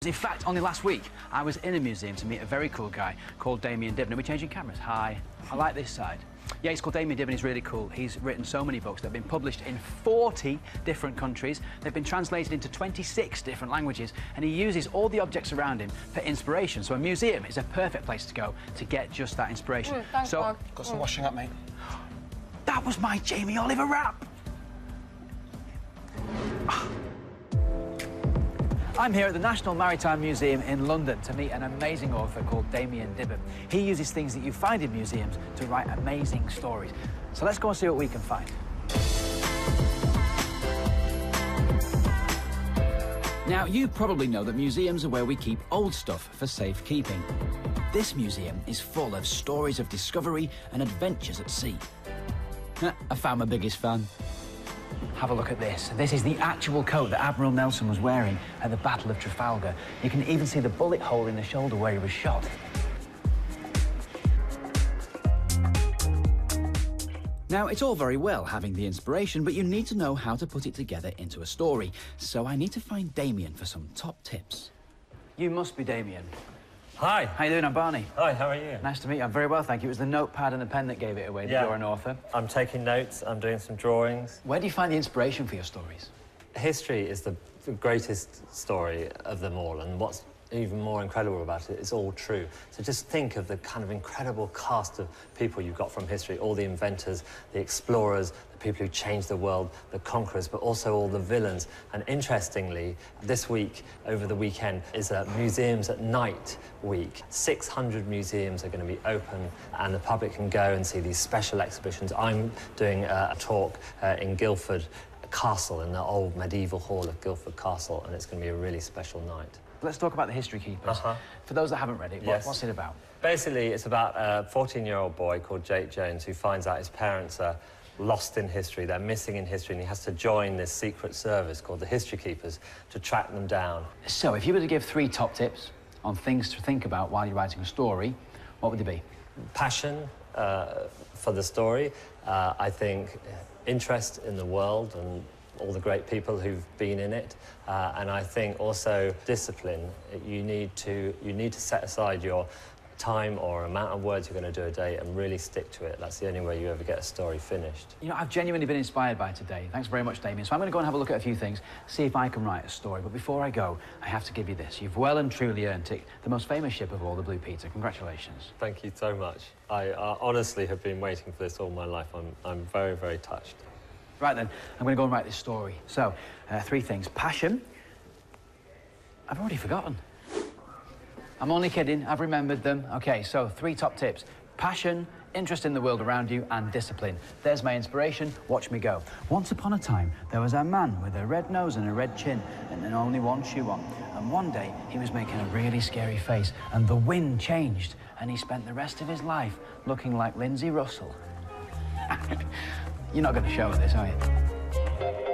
In fact, only last week, I was in a museum to meet a very cool guy called Damian Dibben. Are we changing cameras? Hi. I like this side. Yeah, he's called Damian Dibben. He's really cool. He's written so many books that have been published in 40 different countries. They've been translated into 26 different languages, and he uses all the objects around him for inspiration. So a museum is a perfect place to go to get just that inspiration. Thanks, so, Mark. Got some washing up, mate. That was my Jamie Oliver rap. I'm here at the National Maritime Museum in London to meet an amazing author called Damian Dibben. He uses things that you find in museums to write amazing stories. So let's go and see what we can find. Now, you probably know that museums are where we keep old stuff for safekeeping. This museum is full of stories of discovery and adventures at sea. I found my biggest fan. Have a look at this. This is the actual coat that Admiral Nelson was wearing at the Battle of Trafalgar. You can even see the bullet hole in the shoulder where he was shot. Now, it's all very well having the inspiration, but you need to know how to put it together into a story. So I need to find Damian for some top tips. You must be Damian. Hi. How you doing? I'm Barney. Hi, how are you? Nice to meet you. I'm very well, thank you. It was the notepad and the pen that gave it away that you're an author. I'm taking notes, I'm doing some drawings. Where do you find the inspiration for your stories? History is the greatest story of them all, and what's even more incredible about it, it's all true. So just think of the kind of incredible cast of people you've got from history, all the inventors, the explorers, the people who changed the world, the conquerors, but also all the villains. And interestingly, this week, over the weekend, is a Museums at Night week. 600 museums are going to be open, and the public can go and see these special exhibitions. I'm doing a talk in Guildford Castle, in the old medieval hall of Guildford Castle, and it's going to be a really special night. Let's talk about the History Keepers. For those that haven't read it, what's it about? Basically, it's about a 14-year-old boy called Jake Jones who finds out his parents are lost in history, they're missing in history, and he has to join this secret service called the History Keepers to track them down. So, if you were to give 3 top tips on things to think about while you're writing a story, what would they be? Passion for the story, I think interest in the world and all the great people who've been in it, and I think also discipline. You need to set aside your time or amount of words you're going to do a day and really stick to it. That's the only way you ever get a story finished. You know, I've genuinely been inspired by today. Thanks very much, Damian. So I'm going to go and have a look at a few things, see if I can write a story. But before I go, I have to give you this. You've well and truly earned it. The most famous ship of all, the Blue Peter. Congratulations. Thank you so much. I honestly have been waiting for this all my life. I'm very, very touched. Right then, I'm going to go and write this story. So, 3 things. Passion. I've already forgotten. I'm only kidding, I've remembered them. Okay, so 3 top tips. Passion, interest in the world around you, and discipline. There's my inspiration, watch me go. Once upon a time, there was a man with a red nose and a red chin, and then only one shoe on. And one day, he was making a really scary face, and the wind changed, and he spent the rest of his life looking like Lindsay Russell. You're not going to show her this, are you?